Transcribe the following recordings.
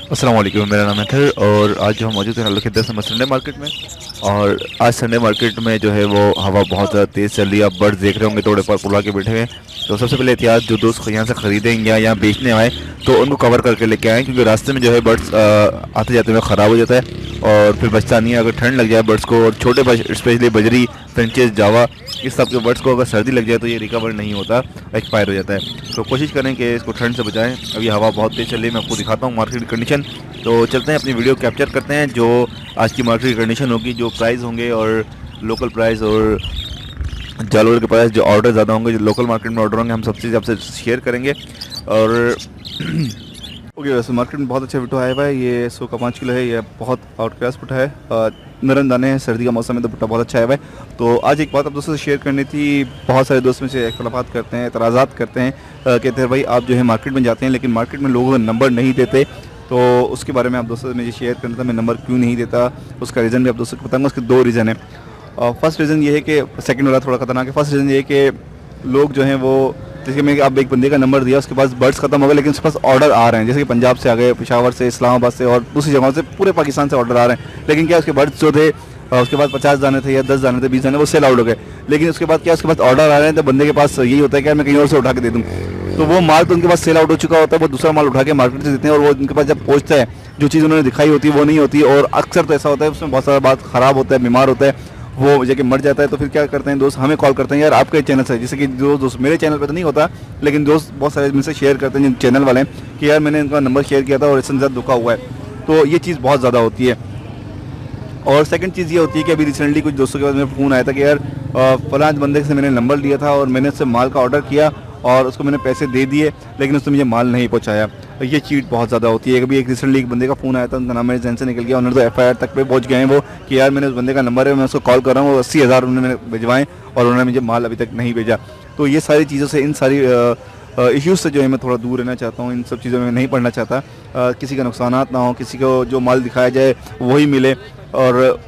अस्सलाम वालेकुम, मेरा नाम है थर और आज जो हम मौजूद हैं लालू के 10 नंबर संडे मार्केट में। और आज संडे मार्केट में जो है वो हवा बहुत ज़्यादा तेज़ चल रही है। आप बर्ड्स देख रहे होंगे थोड़े पर पुला के बैठे हुए हैं। तो सबसे पहले एहतियात, जो दोस्त यहाँ से ख़रीदेंगे या यहाँ बेचने आए तो उनको कवर करके लेके आएँ, क्योंकि रास्ते में जो है बर्ड्स आते जाते हुए ख़राब हो जाता है और फिर बचता नहीं है। अगर ठंड लग जाए बर्ड्स को, और छोटे स्पेशली बजरी, फ्रेंचेस, जावा, इस सब के बर्ड्स को अगर सर्दी लग जाए तो ये रिकवर नहीं होता, एक्सपायर हो जाता है। तो कोशिश करें कि इसको ठंड से बचाएं। अभी हवा बहुत तेज़ चल रही है, मैं आपको दिखाता हूँ मार्केट की कंडीशन। तो चलते हैं अपनी वीडियो कैप्चर करते हैं जो आज की मार्केट की कंडीशन होगी, जो प्राइस होंगे और लोकल प्राइस और जालोर के प्राइस, जो ऑर्डर ज़्यादा होंगे, जो लोकल मार्केट में ऑर्डर होंगे, हम सब चीज़ आपसे शेयर करेंगे। और ओके, वैसे मार्केट में बहुत अच्छा विटो आया हुआ है। ये 100 का 5 किलो है। ये बहुत आउट क्लास पुट्ठा है, नरम दाने हैं। सर्दी का मौसम है तो पुट्ठा बहुत अच्छा आया हुआ है। तो आज एक बात आप दोस्तों से शेयर करनी थी। बहुत सारे दोस्त में से इख्तलाफात करते हैं, एतराज़ात करते हैं, कहते हैं भाई आप जो है मार्केट में जाते हैं लेकिन मार्केट में लोगों को नंबर नहीं देते। तो उसके बारे में आप दोस्तों से मुझे शेयर करना था, मैं नंबर क्यों नहीं देता, उसका रीज़न भी आप दोस्तों को बताऊँगा। उसके 2 रीज़न है। फर्स्ट रीज़न ये है कि सेकंड वाला थोड़ा खतरनाक है। फर्स्ट रीज़न ये है कि लोग जो हैं वो, जैसे मैं आप एक बंदे का नंबर दिया, उसके पास बर्ड्स खत्म हो गए लेकिन उसके पास ऑर्डर आ रहे हैं, जैसे कि पंजाब से आ गए, पेशावर से, इस्लामाबाद से और दूसरी जगहों से, पूरे पाकिस्तान से ऑर्डर आ रहे हैं। लेकिन क्या उसके बर्ड्स जो थे, उसके बाद 50 दाने थे या 10 दाने थे, 20 दाने, वो सेल आउट हो गए। लेकिन उसके बाद क्या उसके पास ऑर्डर आ रहे हैं तो बंदे के पास यही होता है कि यार मैं कहीं और से उठा के दे दूँ। तो वो माल तो उनके पास सेल आउट हो चुका होता है, वो दूसरा माल उठा के मार्केट से देते हैं और वो उनके पास जब पहुँचता है जो चीज़ उन्होंने दिखाई होती है वो नहीं होती। और अक्सर तो ऐसा होता है उसमें बहुत सारा बात ख़राब होता है, बीमार होता है, वो जगह मर जाता है। तो फिर क्या करते हैं दोस्त, हमें कॉल करते हैं यार आपके चैनल से, जैसे कि जो दोस्त मेरे चैनल पे तो नहीं होता लेकिन दोस्त बहुत सारे मुझसे शेयर करते हैं जिन चैनल वाले हैं कि यार मैंने इनका नंबर शेयर किया था और इससे ज़्यादा धोखा हुआ है। तो ये चीज़ बहुत ज़्यादा होती है। और सेकंड चीज़ ये होती है कि अभी रिसेंटली कुछ दोस्तों के पास मेरा फ़ोन आया था कि यार फलां बंदे से मैंने नंबर लिया था और मैंने उससे माल का ऑर्डर किया और उसको मैंने पैसे दे दिए लेकिन उसने मुझे माल नहीं पहुंचाया। ये चीट बहुत ज़्यादा होती है। अभी एक रिसेंटली एक बंदे का फ़ोन आया था, उनका नाम मेरे जहन से निकल गया, उन्होंने तो FIR तक पे पहुंच गए हैं वो कि यार मैंने उस बंदे का नंबर है, मैं उसको कॉल कर रहा हूँ, वो 80,000 उन्होंने भिजवाएँ और उन्होंने मुझे माल अभी तक नहीं भेजा। तो ये सारी चीज़ों से, इन सारी इश्यूज़ से जो है मैं थोड़ा दूर रहना चाहता हूँ। इन सब चीज़ों में नहीं पढ़ना चाहता, किसी का नुकसानात ना हो, किसी को जो माल दिखाया जाए वही मिले। और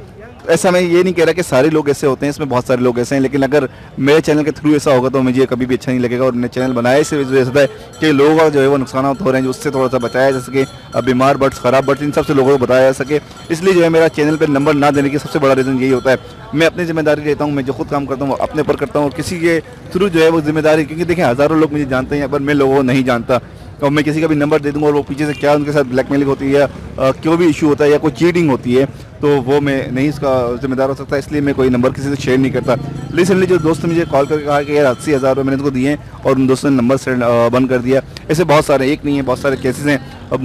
ऐसा मैं ये नहीं कह रहा कि सारे लोग ऐसे होते हैं, इसमें बहुत सारे लोग ऐसे हैं, लेकिन अगर मेरे चैनल के थ्रू ऐसा होगा तो मुझे कभी भी अच्छा नहीं लगेगा। और मैंने चैनल बनाया इस वजह से है कि लोगों का जो है वो नुकसान हो रहे हैं, जो उससे थोड़ा सा बचाया जा सके, बीमार बर्ड्स, ख़राब बर्ड्स, इन सबसे लोगों को बताया जा सके। इसलिए जो है मेरा चैनल पर नंबर ना देने की सबसे बड़ा रीज़न यही होता है। मैं अपनी जिम्मेदारी लेता हूँ, मैं जो खुद काम करता हूँ वो अपने पर करता हूँ और किसी के थ्रू जो है वो जिम्मेदारी, क्योंकि देखें हज़ारों लोग मुझे जानते हैं पर मैं लोगों को नहीं जानता। और मैं किसी का भी नंबर दे दूंगा और वो पीछे से क्या उनके साथ ब्लैकमेलिंग होती है या क्यों भी इशू होता है या कोई चीटिंग होती है तो वो मैं नहीं इसका जिम्मेदार हो सकता। इसलिए मैं कोई नंबर किसी से शेयर नहीं करता। रिसेंटली जो दोस्त ने मुझे कॉल करके कहा कि यार 80,000 रुपये मैंने इसको दिए और उन दोस्तों ने नंबर से बंद कर दिया। ऐसे बहुत सारे, एक नहीं है, बहुत सारे केसेस हैं। अब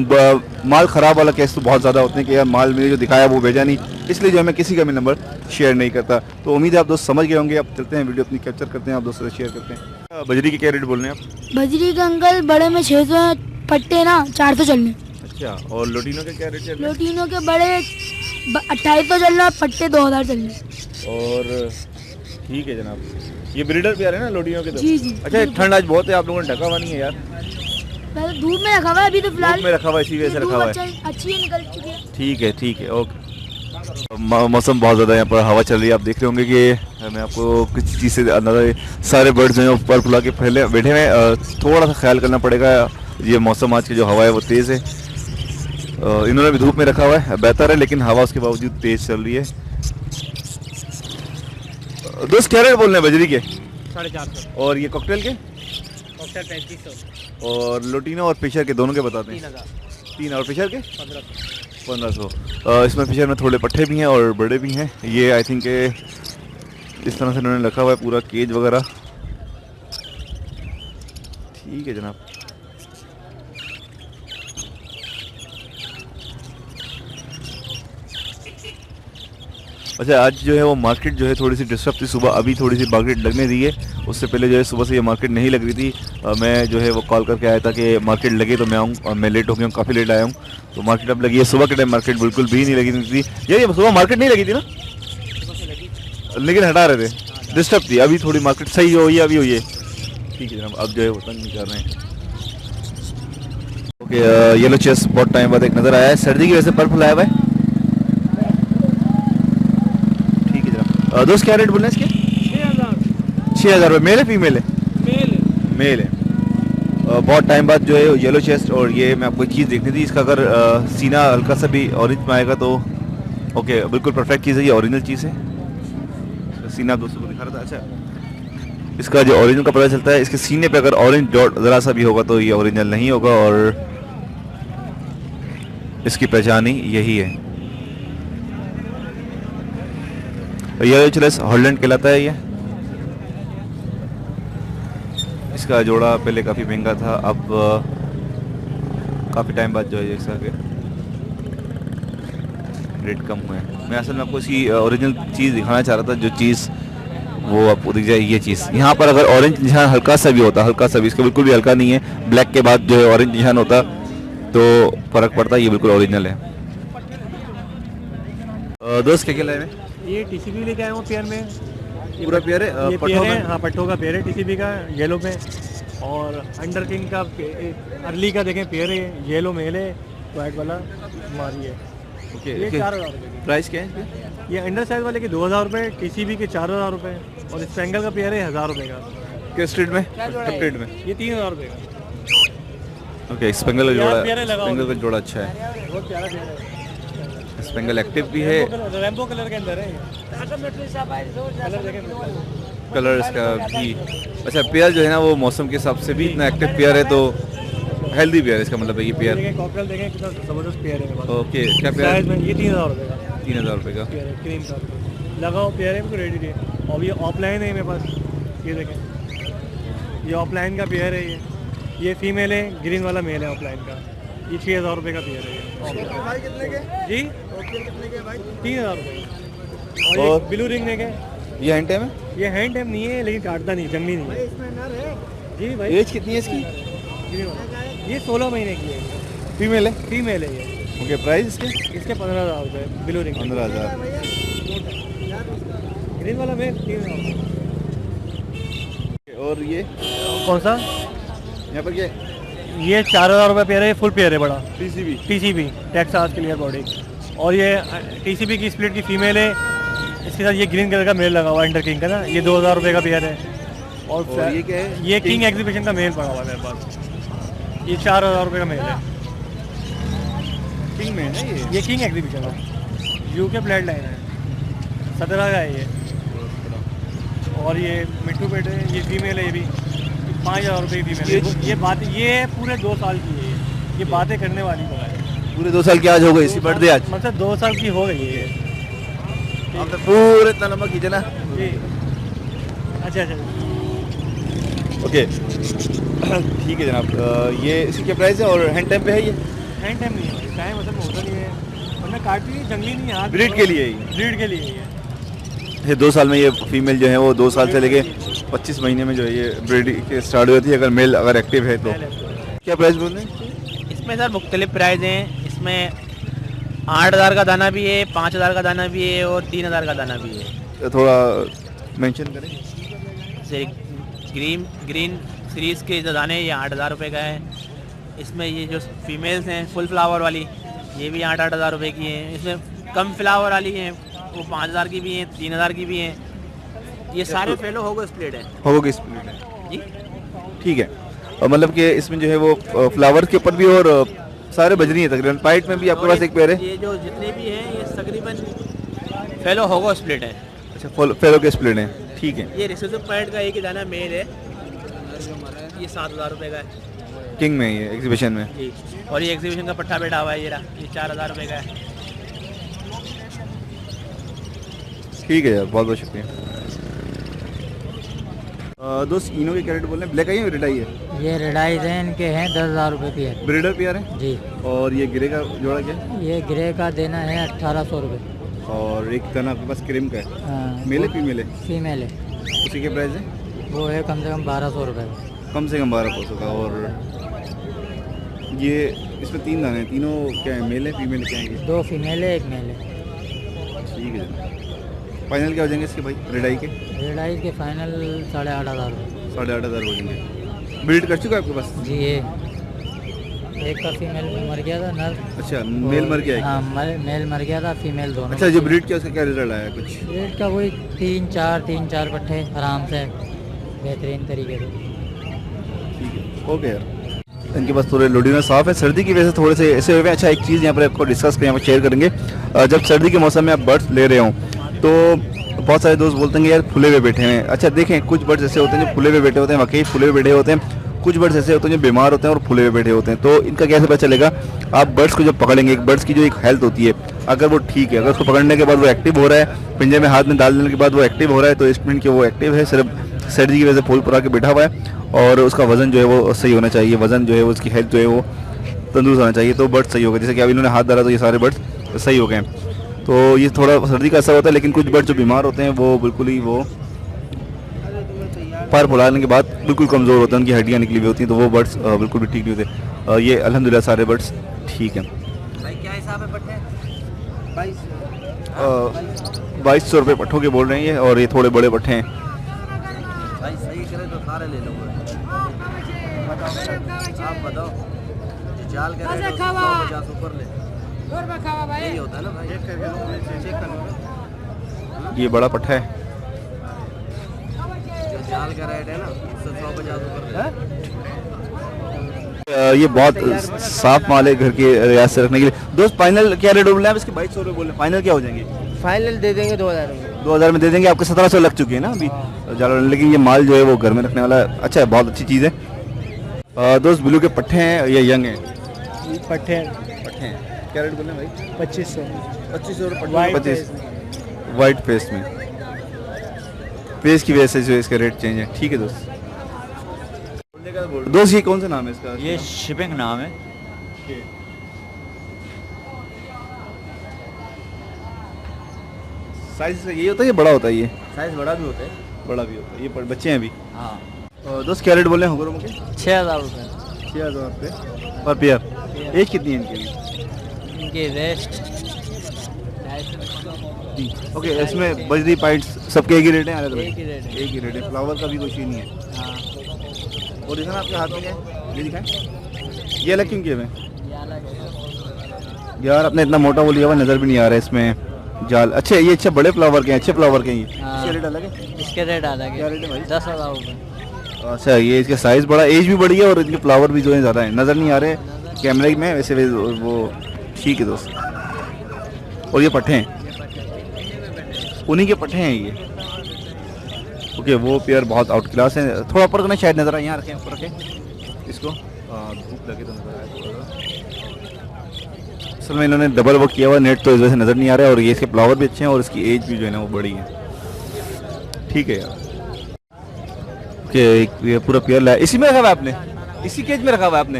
माल ख़राब वाला केस तो बहुत ज़्यादा होते हैं कि यार माल मैंने जो दिखाया वो भेजा नहीं, इसलिए जो है मैं किसी का भी नंबर शेयर नहीं करता। तो उम्मीद है आप दोस्त समझ गए होंगे। अब चलते हैं, वीडियो अपनी कैप्चर करते हैं, आप दोस्तों से शेयर करते हैं। बजरी के क्या रेट बोल रहे हैं आप? बजरी के अंकल बड़े में 600, पट्टे ना 400 चल रहे। अच्छा, और लोटिनो के क्या रेट चल रहे हैं? लोटिनो के बड़े 2800 चल रहा, पट्टे 2000 चल रहे। और ठीक है जनाब, ये ब्रीडर भी आ रहे हैं ना लोटिनो के तो? जी जी। अच्छा, ठंड आज बहुत है, आप लोगों ने ढका हुआ नहीं है यार? पहले धूप में रखा हुआ है, अभी तो फिलहाल धूप में रखा हुआ है, इसी वजह से रखा हुआ है। अच्छी है, निकल चुकी है। ठीक है ठीक है, ओके। मौसम बहुत ज़्यादा यहाँ पर हवा चल रही है, आप देख रहे होंगे कि मैं आपको कुछ चीज़ से अंदाजा, सारे बर्ड्स हैं ऊपर फुला के फैले बैठे हुए। थोड़ा सा ख्याल करना पड़ेगा, ये मौसम आज की जो हवा है वो तेज़ है। इन्होंने भी धूप में रखा हुआ है, बेहतर है, लेकिन हवा उसके बावजूद तेज़ चल रही है। दोस्त क्या रेट बोल रहे हैं बजरी के? 450। और ये कॉकटेल के? कॉकटेल 3500। और लोटिनो और फिशर के दोनों के बताते हैं? 3000। 3 और फिशर के 1500। 1500। इसमें फिशर में थोड़े पट्टे भी हैं और बड़े भी हैं। ये आई थिंक इस तरह से इन्होंने रखा हुआ है पूरा केज वगैरह। ठीक है जनाब। अच्छा, आज जो है वो मार्केट जो है थोड़ी सी डिस्टर्ब थी सुबह, अभी थोड़ी सी मार्केट लगने दी है। उससे पहले जो है सुबह से ये मार्केट नहीं लग रही थी। मैं जो है वो कॉल करके आया था कि मार्केट लगे तो मैं आऊँ, और मैं लेट हो गया हूँ, काफ़ी लेट आया हूँ। तो मार्केट अब लगी है। सुबह के टाइम मार्केट बिल्कुल भी नहीं लगी थी यार, ये सुबह मार्केट नहीं लगी थी ना, लेकिन हटा रहे थे, डिस्टर्ब थी। अभी थोड़ी मार्केट सही हो ये, अभी हुई है। ठीक है जनाब, अब जो है वो तंग नहीं कर रहे हैं। ओके, येलो चेस बहुत टाइम बाद एक नज़र आया है, सर्दी की वजह से पर्पल आया हुआ है। दोस्त क्या रेट बोल रहे हैं इसके? 6000। 6000 रुपये। मेल है फीमेल है? मेल। मेल है। बहुत टाइम बाद जो है येलो चेस्ट, और ये मैं आपको एक चीज़ देखनी थी, इसका अगर सीना हल्का सा भी ऑरेंज में आएगा तो ओके, बिल्कुल परफेक्ट चीज़ है, ये ओरिजिनल चीज़ है। सीना आप दोस्तों को दिखा रहा था। अच्छा, इसका जो ओरिजिनल का पता चलता है, इसके सीने पे अगर ऑरेंज डॉट ज़रा सा भी होगा तो ये ओरिजिनल नहीं होगा, और इसकी पहचान ही यही है। येलो चेस्ट हॉलैंड कहलाता है ये। इसका जोड़ा पहले काफ़ी महंगा था, अब काफ़ी टाइम बाद जो है इसका रेट कम हुआ है। मैं असल में आपको इसकी ओरिजिनल चीज़ दिखाना चाह रहा था, जो चीज़ वो आपको दिख जाए ये चीज़। यहाँ पर अगर ऑरेंज निशान हल्का सा भी होता, हल्का सा भी, इसका बिल्कुल भी हल्का नहीं है, ब्लैक के बाद जो है ऑरेंज निशान होता तो फ़र्क पड़ता। ये बिल्कुल ओरिजिनल है। दोस्त क्या क्या लाए हैं? ये टीसीबी लेके आया हूँ पेयर में। पूरा पेयर है? ये पट्ठों पेयर है, में? हाँ पट्ठों का पेयर है टीसीबी का, येलो में। और अंडर किंग का अर्ली का देखें पेयर है, येलो मेल है, वाइट वाला हमारी है। ओके, ये ओके। 4,000 रुपये की। प्राइस क्या है इसके? ये अंडर साइज वाले के 2,000 रुपये, टीसीबी के 4,000 रुपये, और स्पेंगल का पेयर है 1,000 रुपये का। किस स्ट्रीट में? स्ट्रीट में। ये 3,000 रुपये का। ओके, स्पेंगल का यार, प्यारे जोड़ा, लगाओ। स्पेंगल का जोड़ा अच्छा है। बहुत प्यारा पेयर है। स्पेंगल एक्टिव भी है, रैम्बो कलर के अंदर है। कलर देखें। कलर इसका भी अच्छा। पेयर जो है ना वो मौसम के हिसाब से भी इतना एक्टिव पेयर है, तो हेल्दी पेयर है इसका मतलब है ये पेयर। देखें कॉकटेल देखें कितना जबरदस्त पेयर है मेरे पास। ओके, क्या पेयर साइज है? में ये 3,000 रुपये का 3,000 रुपये का। पेयर है, क्रीम का लगाओ पेयर है, बिल्कुल रेडी है। और ये ऑफलाइन है मेरे पास, ये देखें, ये ऑफलाइन का पेयर है। ये फीमेल है, ग्रीन वाला मेल है ऑफलाइन का। ये 6,000 रुपये का पेयर है ये। भाई कितने के? जी कितने के भाई? 3,000 रुपये। और और- ये ब्लू रिंग देखें, ये हैंड टाइम है? ये हैंड टाइम नहीं है लेकिन काटता नहीं, जंगली नहीं है। इसमें नर है। जी भाई, एज कितनी है इसकी? ग्रीन वाला। ये 16 महीने की है, फीमेल है? फीमेल है ये। ओके, प्राइस इसके? इसके 15,000 रुपये ब्लू रिंग। 15,000। ग्रीन वाला में 3,000। और ये कौन सा? यहाँ पर क्या? ये 4,000 रुपये पेयर है, फुल पेयर है बड़ा। TCB. TCB Texas clear body. और ये टीसीबी की स्प्लिट की फीमेल है, इसके साथ ये ग्रीन कलर का मेल लगा हुआ है अंडर किंग का ना, ये 2,000 रुपये का पेयर है। और ये क्या है? ये किंग एग्जीबिशन का मेल पड़ा हुआ है मेरे पास, ये 4,000 रुपये का मेल है। किंग में है ना ये किंग एग्जीबिशन है, यूके ब्लड लाइन है, 17 का है ये। और ये मिट्टू पेट है, ये फीमेल है, ये भी 5,000 रुपये की फीमेल है। ये बात, ये पूरे 2 साल की है, ये बातें करने वाली है। पूरे 2 साल की आज हो गई, इसी बर्थडे आज। मतलब 2 साल की हो गई है ये। आप तो पूरे इतना लंबा खींचे ना। जी अच्छा अच्छा। ओके ठीक है जनाब। ये इसकी क्या प्राइस है और हैंड टाइम पे है ये? हैंड टाइम नहीं है, टाइम मतलब होता नहीं है, वरना काटती नहीं, जंगली नहीं है। ब्रीड के लिए ही? ब्रीड के लिए ही है। ये 2 साल में ये फीमेल जो है वो 2 साल से लेके 25 महीने में जो है ये ब्रीड के स्टार्ट हुई थी, अगर मेल अगर एक्टिव है तो। क्या प्राइस बोल रहे हैं? इसमें सर मुख्तलिफ प्राइस हैं। इसमें 8,000 का दाना भी है, 5,000 का दाना भी है, और 3,000 का दाना भी है। थोड़ा मेंशन करें। जैसे ग्रीन सीरीज़ के जो दाने ये 8,000 रुपये का है। इसमें ये जो फीमेल्स हैं फुल फ्लावर वाली, ये भी 8,000 रुपये की हैं। इसमें कम फ्लावर वाली हैं, वो 5,000 की भी हैं, 3,000 की भी हैं। ये सारे फेलो होगो स्प्लिट हैं। होगी स्प्लिट है जी ठीक है। और मतलब कि इसमें जो है वो फ्लावर के ऊपर भी और सारे बजरी है तकरीबन। पाइट में भी आपके पास एक पेयर है? ये जो जितने भी हैं ये तकरीबन फेलो होगो स्प्लिट हैं। अच्छा, फेलो के स्प्लिट हैं, ठीक है। ये रिसेसिव पैड का एक ही दाना मेल है, ये 7,000 रुपये का है किंग में ये एग्जीबिशन में। जी। और ये एग्जीबिशन का पट्टा बैठा हुआ है, ये रहा, ये 4,000 रुपये का है। ठीक है यार, बहुत बहुत शुक्रिया। दोस्त इनो के कैरेट बोल रहे हैं, ब्लैक आई है रेड आई है? ये रेडाइज हैं, इनके हैं 10,000 रुपये पेयर। ब्रीडर पेयर है? जी। और ये ग्रे का जोड़ा क्या है? ये ग्रे का देना है 1,800 रुपये। और एक दाना आपके पास क्रीम का है, हाँ, मेल है फीमेल है? फीमेल है, उसी के प्राइस है? वो है कम से कम 1,200 रुपये का। कम से कम 1200 का। और ये इसमें 3 दाने हैं, तीनों क्या है, मेल है फीमेल क्या है ये? 2 फीमेल है, 1 मेल है। ठीक है। फाइनल क्या हो जाएंगे इसके भाई रेड आई के? रेडाइज के फाइनल 8,500 रुपये। 8,500 हो जाएंगे। ब्रीड कर चुका है आपके पास? जी। ये एक का फीमेल मर गया था, नर। अच्छा, मेल मर गया है? हाँ, मेल मर गया था, फीमेल दोनों। अच्छा, जो ब्रीड किया उसका क्या रिजल्ट आया कुछ? रेट का कोई 3-4 पट्टे आराम से बेहतरीन तरीके से। ठीक है, ओके यार। इनके पास थोड़े लोडिनो साफ है, सर्दी की वजह से थोड़े से ऐसे हुए हैं। अच्छा, एक चीज़ यहाँ पर आपको डिस्कस करें, यहाँ पर शेयर करेंगे। जब सर्दी के मौसम में आप बर्ड्स ले रहे हो तो बहुत सारे दोस्त बोलते हैं यार फुले हुए बैठे हैं। अच्छा देखें, कुछ बर्ड्स ऐसे होते हैं जो फुले हुए बैठे होते हैं, वाकई फुले हुए बैठे होते हैं। कुछ बर्ड्स ऐसे होते हैं जो बीमार होते हैं और फुले हुए बैठे होते हैं। तो इनका कैसे पता चलेगा? आप बर्ड्स को जब पकड़ेंगे, एक बर्ड्स की जो एक हेल्थ होती है, अगर वो ठीक है, अगर उसको पकड़ने के बाद वो एक्टिव हो रहा है, पिंजरे में हाथ में डाल देने के बाद वो एक्टिव हो रहा है, तो इस मिनट के वो एक्टिव है, सिर्फ सर्दी की वजह से फूल पुरा के बैठा हुआ है और उसका वजन जो है वो सही होना चाहिए, वजन जो है वो उसकी हेल्थ जो है वो तंदुरुस्त होना चाहिए, तो बर्ड सही होगा। जैसे कि अब इन्होंने हाथ डाला तो ये सारे बर्ड सही हो गए। तो ये थोड़ा सर्दी का असर होता है, लेकिन कुछ बर्ड जो बीमार होते हैं वो बिल्कुल ही वो पर फुलाने के बाद बिल्कुल कमज़ोर होते हैं, उनकी हड्डियाँ निकली हुई होती हैं, तो वो बर्ड्स बिल्कुल भी ठीक नहीं होते। ये अल्हम्दुलिल्लाह सारे बर्ड्स ठीक हैं। भाई क्या हिसाब है पट्टे? 2200 रुपये पट्ठों के बोल रहे हैं ये, और ये थोड़े बड़े पट्ठे हैं। भाई सही करे तो सारे ले लो। आप बताओ, जो जाल का रेट है उसको 150 ऊपर ले, यही होता है ना भाई। चेक कर लो। ये बड़ा पट्ठा है, जो जाल का रेट है ना उससे 150 ऊपर ले। ये बहुत साफ माल है घर के रियाज से रखने के लिए। दोस्त फाइनल क्या रेट बोल रहे हैं आप इसके? 2200 रुपये बोल रहे हैं, फाइनल क्या हो जाएंगे? फाइनल दे देंगे 2000 में। 2000 में दे देंगे। आपके 1700 लग चुके हैं ना अभी जाल, लेकिन ये माल जो है वो घर में रखने वाला है। अच्छा है, बहुत अच्छी चीज़ है। दोस्त ब्लू के पट्ठे हैं या यंग हैं? पट्टे पट्ठे हैं, क्या रेट बोल रहे हैं भाई? 2500। 2500 रुपये White 25 वाइट फेस में, फेस की वजह से जो इसका रेट चेंज है। ठीक है दोस्त। दोस्त ये कौन सा नाम है इसका? ये शिपिंग नाम है। साइज ये होता है, ये बड़ा होता है? ये साइज बड़ा भी होता है। बड़ा भी होता है। ये बच्चे हैं अभी। हाँ दोस्त क्या रेट बोल रहे हैं हुगरों के? 6000 रुपये 6000 रुपये पर पेयर। एज कितनी है इनकी? इनकी रेस्ट। ओके, इसमें बजरी पाइट्स सबके एक ही रेट है? अलग एक ही रेट है। एक ही रेट है, फ्लावर का भी कोई सीन नहीं है। हाँ और दिखा ना आपके हाथ में क्या है? ये दिखाएं। ये अलग क्यों किए हुए हैं? ये अलग है। यार अपने इतना मोटा वो लिया हुआ, नज़र भी नहीं आ रहा है इसमें जाल। अच्छे, ये अच्छे बड़े फ्लावर के हैं, अच्छे फ्लावर के हैं ये। हाँ। इसके रेट अलग है? इसके रेट अलग क्या है। रेट है भाई? 10,000 रुपये। अच्छा, ये इसका साइज़ बड़ा, एज भी बड़ी है और इनके फ्लावर भी जो है ज़्यादा है, नज़र नहीं आ रहे कैमरे में वैसे वो ठीक है दोस्त। और ये पट्ठे हैं, उन्हीं के पट्ठे हैं ये। ओके, वो पेयर बहुत आउट क्लास है। थोड़ा ऊपर करना शायद नज़र आए, यहाँ रखें, ऊपर रखें इसको, धूप लगे तो नज़र आए थोड़ा। असल में इन्होंने डबल वर्क किया हुआ, नेट तो इस वजह से नज़र नहीं आ रहा है, और ये इसके फ्लावर भी अच्छे हैं और इसकी एज भी जो है ना वो बड़ी है। ठीक है यार। ओके, ये पूरा पेयर लाया, इसी में रखा हुआ है आपने? इसी केज में रखा हुआ है आपने?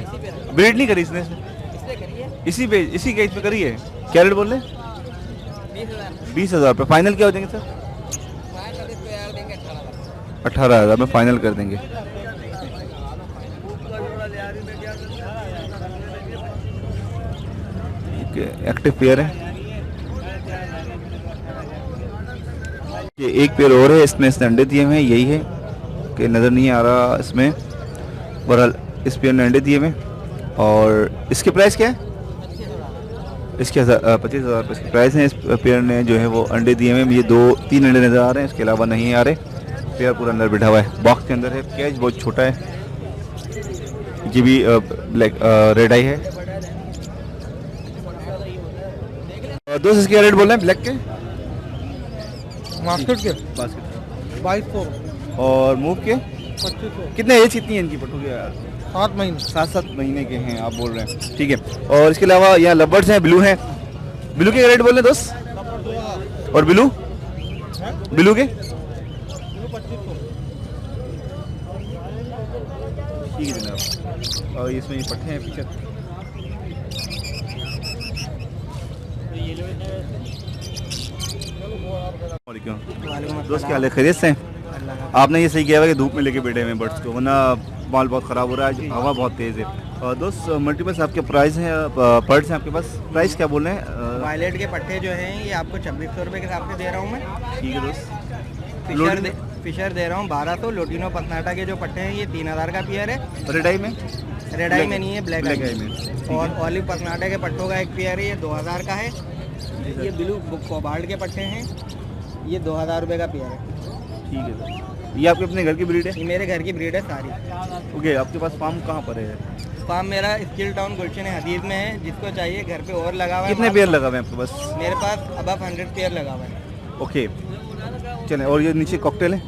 ब्रीड नहीं करी इसने? इसी केज में करी है। क्या रेट बोल रहे हैं? 20,000 रुपये। फाइनल क्या हो जाएंगे सर? 18,000 में फाइनल कर देंगे। एक्टिव पेयर है ये। एक पेयर और है, इसमें इसने अंडे दिए हुए हैं, यही है कि नज़र नहीं आ रहा इसमें। बहरहाल इस पेयर ने अंडे दिए हुए हैं। और इसके प्राइस क्या है? इसके 25,000 रुपये इसकी प्राइस है। इस पेयर ने जो है वो अंडे दिए हुए हैं। मुझे 2-3 अंडे नज़र आ रहे हैं, इसके अलावा नहीं आ रहे। पेयर पूरा अंदर बैठा हुआ है, बॉक्स के अंदर है। कैच बहुत छोटा है। ये भी ब्लैक रेड आई है। दोस्त इसके रेट बोल रहे हैं ब्लैक के? मार्केट के बास्केट 2200। और मूव के 2500। कितने एज कितनी है इनकी पट्टू के? 7 महीने। 7 महीने के हैं आप बोल रहे हैं। ठीक है। और इसके अलावा यहाँ लवर्स हैं, ब्लू हैं। ब्लू के रेट बोल रहे हैं दोस्त? और ब्लू के? ठीक है जनाब। और इसमें ये पट्टे हैं पीछे। दोस्त क्या हाल है? खैरियत से? आपने ये सही किया हुआ कि धूप में लेके बैठे हुए हैं बर्ड्स को, वरना माल बहुत ख़राब हो रहा है, हवा बहुत तेज़ है। दोस्त मल्टीपल्स आपके प्राइस हैं, पर्ड्स हैं आपके पास, प्राइस क्या बोल रहे हैं? वायलेट के पट्टे जो हैं ये आपको 2600 रुपये के हिसाब से दे रहा हूँ मैं। ठीक है दोस्त। फिशर दे रहा हूँ 1200। लोटिनो पसनाटा के जो पट्टे हैं ये 3000 का पेयर है। रेडाई में? रेडाई में नहीं है, ब्लैक आई में। में। और ऑलिव पसनाटा के पट्टों का एक पेयर है, ये 2000 का है। ये ब्लू कोबाल्ट के पट्टे हैं, ये 2000 रुपये का पेयर है। ठीक है दोस्त। ये आपके अपने घर की ब्रीड है? ये मेरे घर की ब्रीड है सारी। ओके, आपके पास फार्म कहाँ पर है? फार्म मेरा स्किल टाउन गुलशन हदीद में है, जिसको चाहिए घर पे और लगा हुआ है। कितने पेयर लगा हुए हैं आपके पास? मेरे पास अब 100 पेयर लगा हुआ है। ओके चलें। और ये नीचे कॉकटेल है,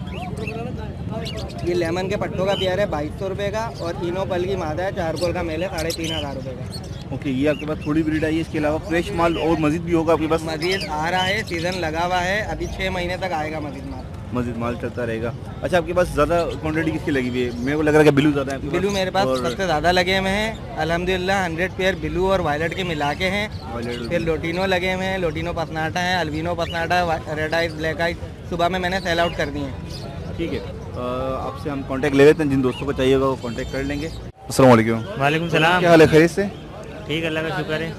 ये लेमन के पट्टों का पेयर है 2200 रुपये का, और इनो पल की मादा है, चारकोल का मेल है 3500 रुपये का। ओके। ये आपके पास थोड़ी ब्रीड आई है, इसके अलावा फ्रेश माल और मजीद भी होगा आपके पास? मजीद आ रहा है, सीज़न लगा हुआ है, अभी 6 महीने तक आएगा मजीद माल। मजीद माल चलता रहेगा। अच्छा, आपके पास ज़्यादा क्वांटिटी किसकी लगी हुई है? मेरे को लग रहा है कि ब्लू ज़्यादा है आपके ब्लू मेरे पास और सबसे ज़्यादा लगे हुए हैं अल्हम्दुलिल्लाह। 100 पेयर ब्लू और वायलेट के मिला के हैं। फिर लोटिनो लगे हुए हैं, लोटिनो पसनाटा है, albino personata, red eyes, black eyes, सुबह में मैंने सेल आउट कर दिए हैं। ठीक है। आपसे हम कांटेक्ट ले लेते हैं, जिन दोस्तों को चाहिए होगा वो कांटेक्ट कर लेंगे। अस्सलाम वालेकुम। वालेकुम सलाम। क्या हाल है, खैरियत से? ठीक है, अल्लाह का शुक्र है।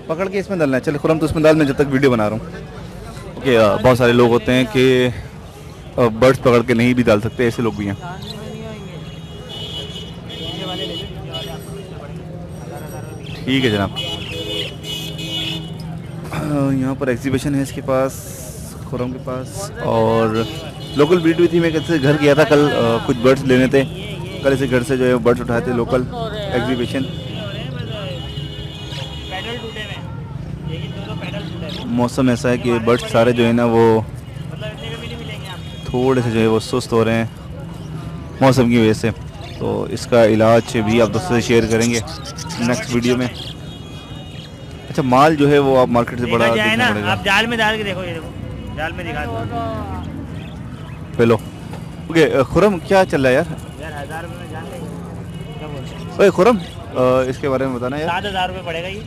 पकड़ के इसमें डालना है। चलो खुरम, तो इसमें डाल, मैं जब तक वीडियो बना रहा हूँ। ओके। बहुत सारे लोग होते हैं कि बर्ड्स पकड़ के नहीं भी डाल सकते, ऐसे लोग भी हैं। ठीक है जनाब। यहाँ पर एग्जीबिशन है इसके पास, खुरम के पास, और लोकल ब्रीड भी थी। मैं कैसे घर गया था कल, कुछ बर्ड्स लेने थे। कल इसे घर से जो है बर्ड्स उठाए थे, लोकल एग्जीबिशन। मौसम ऐसा है कि बर्ड्स सारे जो है ना वो थोड़े से जो है वो सुस्त हो रहे हैं मौसम की वजह से। तो इसका इलाज भी आप दोस्तों से शेयर करेंगे नेक्स्ट वीडियो में। अच्छा, माल जो है वो आप मार्केट से बड़ा देखना पड़ेगा। आप जाल में डाल के देखो, ये देखो जाल में दिखा दो। हेलो। ओके खुरम, क्या चल रहा है यार? 1000 रुपये में जान लेंगे, क्या बोलते हैं? ओए खुरम, इसके बारे में बताना यार। 7000 रुपये पड़ेगा ये।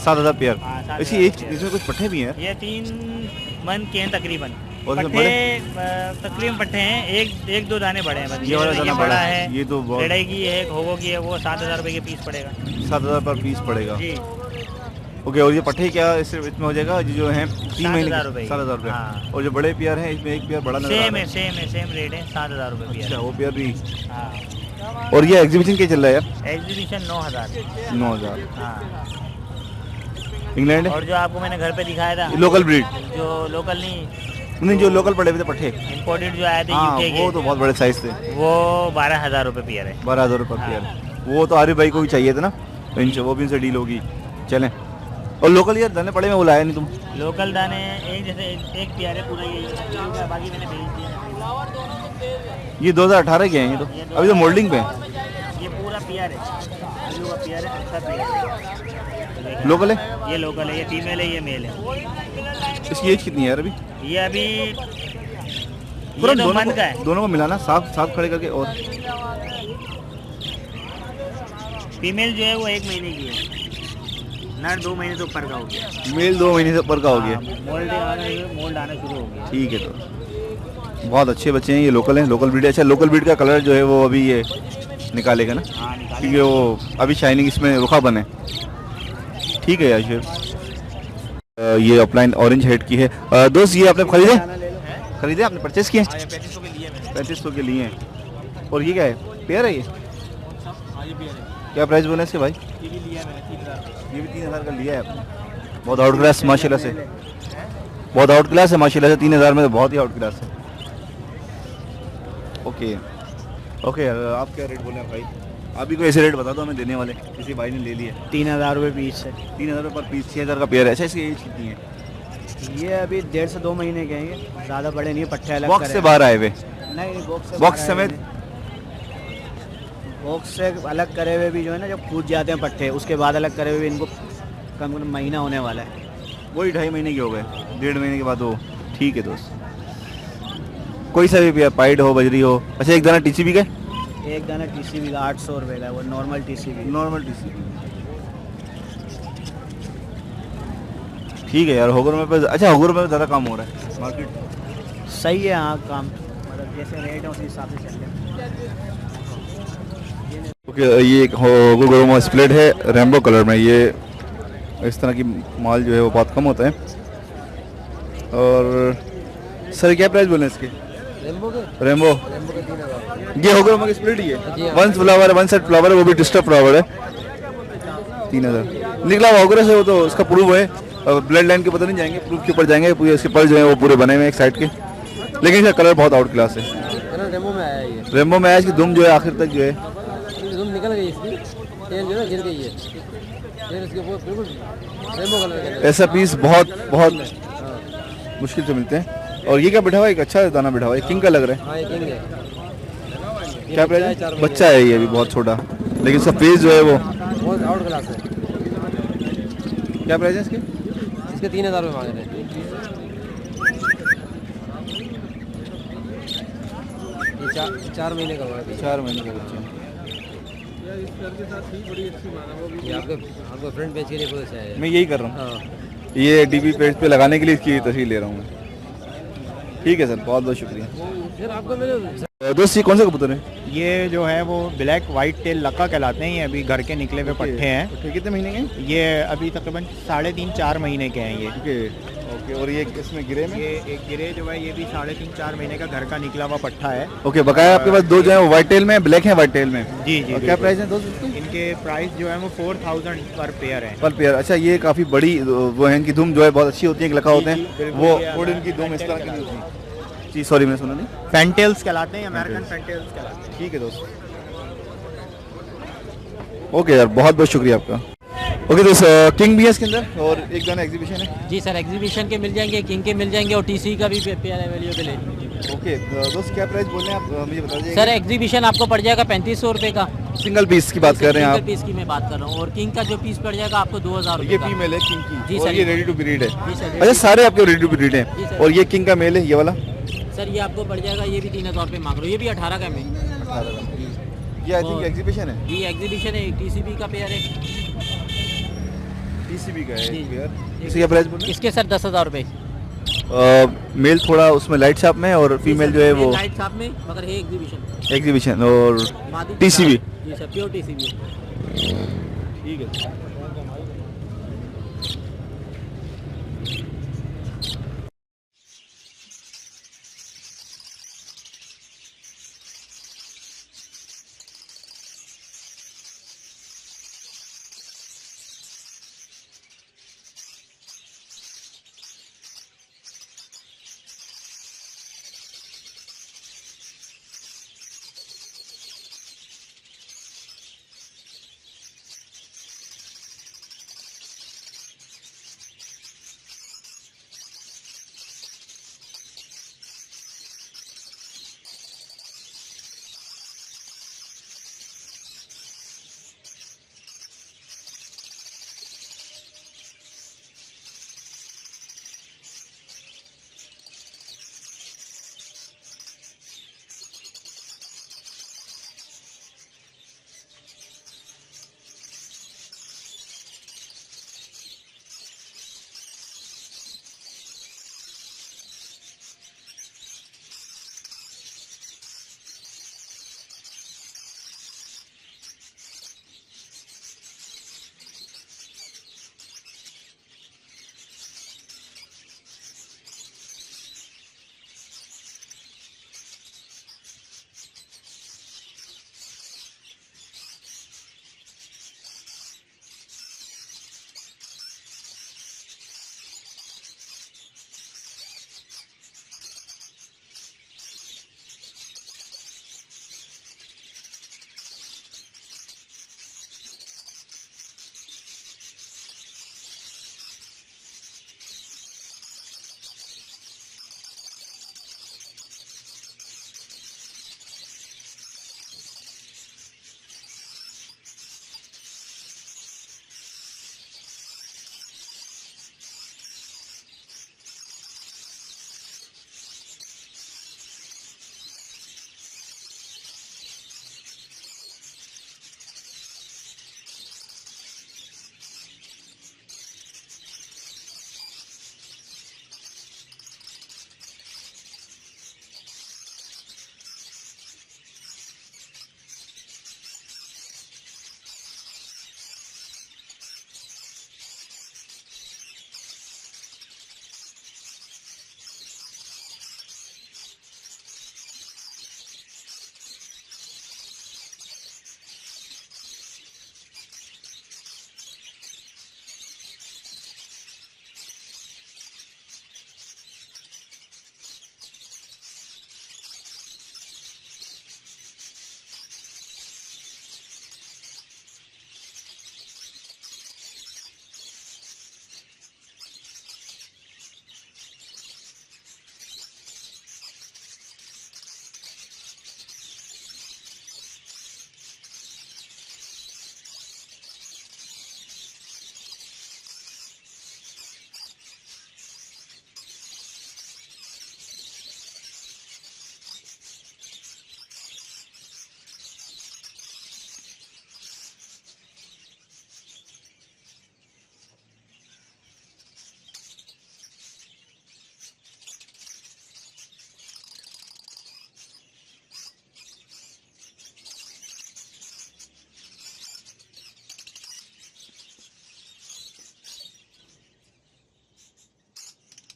7000 पेयर। हाँ, 7000 इसी एज, इसमें कुछ पट्टे भी हैं? ये 3 मंथ के हैं तकरीबन। और इसमें पट्टे तकरीबन पट्टे हैं, एक दो दाने बड़े हैं बस। ये वाला दाना बड़ा है, है, ये तो बहुत। लड़ाई की है, होगो की है, वो 7000 रुपये के पीस पड़ेगा। 7000 पर पीस पड़ेगा जी। ओके। और ये पट्टे क्या इसमें हो जाएगा जो है 3 महीने? 7000 रुपये। 7000 रुपये। हाँ। और जो बड़े पेयर हैं इसमें एक पेयर बड़ा नजर आ रहा है। सेम रेट है, 7000 रुपये पीस। अच्छा, वो पेयर भी। हाँ। और ये एग्जीबिशन क्या चल रहा है यार? एग्जीबिशन 9000। 9000। हाँ। इंग्लैंड है? और जो आपको मैंने घर पे दिखाया था, लोकल ब्रीड जो लोकल नहीं, जो लोकल पड़े हुए थे पट्टे। इम्पोर्टेड जो आए थे हाँ, यूके वो के, तो बहुत बड़े साइज थे। वो 12000 रुपये पेयर है। 12000 रुपये हाँ। पेयर। वो तो आरिफ भाई को भी चाहिए था ना, तो इनसे वो भी इनसे डील होगी। चलें। और लोकल यार दाने पड़े में वो लाया नहीं तुम? लोकल दाने एक जैसे एक पेयर है पूरा, ये बाकी मैंने भेज दिया। ये 2018 के हैं ये तो, अभी तो मोल्डिंग पे हैं। ये पूरा पेयर है, ब्लू का पेयर है, अच्छा पेयर है। लोकल है? ये लोकल है, ये फीमेल है, ये मेल है। इसकी एज कितनी है यार अभी? ये अभी पूरा 2 मंथ का है। दोनों को मिलाना, साफ खड़े करके। और फीमेल जो है वो 1 महीने की है, नर 2 महीने से ऊपर का हो गया। मेल 2 महीने से ऊपर का हो गया। मोल्ड आना शुरू हो गया। ठीक है। तो बहुत अच्छे बच्चे हैं, ये लोकल हैं, लोकल ब्रीड। अच्छा, लोकल ब्रीड का कलर जो है वो अभी ये निकालेगा ना? हाँ, निकालेगा। क्योंकि वो अभी शाइनिंग इसमें रुखा बने। ठीक है यार शेर। ये अपलाइन ऑरेंज हेड की है। दोस्त ये आपने खरीदे आपने परचेस किए? 3500 के लिए हैं। और ये क्या है, पेयर है ये? क्या प्राइस बोले इसके भाई? ये भी 3000 का लिया है आपने। बहुत आउट क्लास माशाल्लाह से, बहुत आउट क्लास है माशाल्लाह से। 3000 में तो बहुत ही आउट क्लास है। Okay okay. आप क्या रेट बोले हैं भाई? आप भी कोई ऐसे रेट बता दो हमें देने वाले, किसी भाई ने ले लिया। 3000 रुपये पीस है। 3000 रुपये पर पीस, 6000 का पेयर है। अच्छा, इसकी एज कितनी है? ये अभी 1.5 से 2 महीने के हैं, ये ज़्यादा बड़े नहीं, पट्टे अलग बॉक्स से बाहर आए हुए? नहीं, बॉक्स समेत? बॉक्स से अलग करे हुए भी जो है ना, जब फूट जाते हैं पट्टे, उसके बाद अलग करे हुए भी इनको कम महीना होने वाला है। वही 2.5 महीने के हो गए, 1.5 महीने के बाद वो। ठीक है दोस्त, कोई सा भी पेयर, पाइड हो, बजरी हो। अच्छा, एक दाना टीसीबी का? एक दाना टीसीबी का 800 रुपये का है, वो नॉर्मल टीसीबी। Normal TCB. ठीक है यार। होगर में पर, अच्छा होगर में ज़्यादा काम हो रहा है मार्केट? सही है हाँ, काम मतलब जैसे रेट है उसी हिसाब से चल रहे हैं। ओके। ये एक होगर गोरोमा स्प्लिट है रेम्बो कलर में। ये इस तरह की माल जो है वो बहुत कम होता है। और सर क्या प्राइस बोले इसके? रेम्बो ये होगर की स्प्लिट ही है। 1 फ्लावर है, 1 सेट फ्लावर है, वो भी डिस्टर्ब फ्लावर है। 3000 निकला हुआ होगर से, वो तो उसका प्रूफ है। ब्लड लाइन के पता नहीं जाएंगे, प्रूफ के ऊपर जाएंगे। पूरे उसके पल जो है वो पूरे बने हुए हैं एक साइड के, लेकिन इसका कलर बहुत आउट क्लास है। रेमो में आया ये, रेम्बो में आया, इसकी दुम जो है आखिर तक जो है दुम निकल गई गई इसकी चेन जो है गिर गई है, चेन इसके वो बिल्कुल रेमो कलर के। ऐसा पीस बहुत बहुत मुश्किल से मिलते हैं। और ये क्या बैठा हुआ है? एक अच्छा दाना बैठा हुआ है, किंग का लग रहा है। हाँ ये किंग है। क्या प्राइस है? बच्चा है ये भी बहुत छोटा, लेकिन उसका फेस जो है वो बहुत आउट क्लास है। क्या प्राइस है इसके? इसके 3000 रुपये मांग रहे हैं। ये 4 महीने का हुआ है। 4 महीने का बच्चा। ये आपके फ्रंट पेज के लिए बहुत अच्छा है। मैं यही कर रहा हूँ, हाँ ये डीपी पेज पे लगाने के लिए इसकी तस्वीर ले रहा हूँ मैं। ठीक है सर, बहुत बहुत शुक्रिया। सर आपको मेरे दोस्त ये कौन सा कबूतर है? ये जो है वो ब्लैक वाइट टेल लक्का कहलाते हैं। ये अभी घर के निकले हुए पट्टे हैं। कितने महीने के हैं? ये अभी तकरीबन 3.5-4 महीने के हैं ये। ओके, और ये इसमें गिरे में? ये एक गिरे जो है ये भी 3.5-4 महीने का घर का निकला हुआ पट्टा है। ओके, बकाया आपके पास दो जो है वो व्हाइट टेल में, ब्लैक है व्हाइट टेल में। जी जी। और क्या प्राइस है दोस्त इसके? इनके प्राइस जो है वो 4000 पर पेयर है। पर पेयर। अच्छा, ये काफ़ी बड़ी वो है, इनकी धूम जो है बहुत अच्छी होती है, एक लखा होते हैं वो, थोड़ी इनकी धूम इस तरह की नहीं होती। जी सॉरी, मैंने सुना नहीं। फैंटेल्स कहलाते हैं, अमेरिकन फैंटेल्स कहलाते हैं। ठीक है दोस्त, ओके यार, बहुत बहुत शुक्रिया आपका। ओके दोस्त, किंग भी है इसके अंदर और एक गाना एग्जीबिशन है। जी सर, एग्जीबिशन के मिल जाएंगे, किंग के मिल जाएंगे और टीसी का भी पेयर अवेलेबल है। ओके दोस्त, क्या प्राइस बोल रहे हैं आप, मुझे बता दीजिए। सर एग्जीबिशन आपको पड़ जाएगा 3500 रुपये का। सिंगल पीस की बात कर रहे हैं सिंगल आप? पीस की मैं बात कर रहा हूँ। और किंग का जो पीस पड़ जाएगा आपको 2000 ये रुपये का। फीमेल है किंग की? जी और सर, ये रेडी टू ब्रीड है? जी सर। अच्छा, सारे आपके रेडी टू ब्रीड जी हैं। सर। और ये किंग का मेल है, ये वाला? सर ये आपको पड़ जाएगा, ये भी 3000 रुपये मांग रहे हो, ये भी 18 का में। ये आई थिंक एग्जीबिशन है। जी एग्जीबिशन है, टीसीबी का पेयर है। टीसीबी का है जी। पेयर। इसका क्या प्राइस बोल रहे इसके सर 10,000 रुपये। हैं? मेल थोड़ा उसमें लाइट शार्प में और फीमेल जो है वो लाइट साहब में, मगर है एग्जीबिशन। एग्जीबिशन। और टीसीबी? जी सर, प्योर टीसीबी। ठीक है।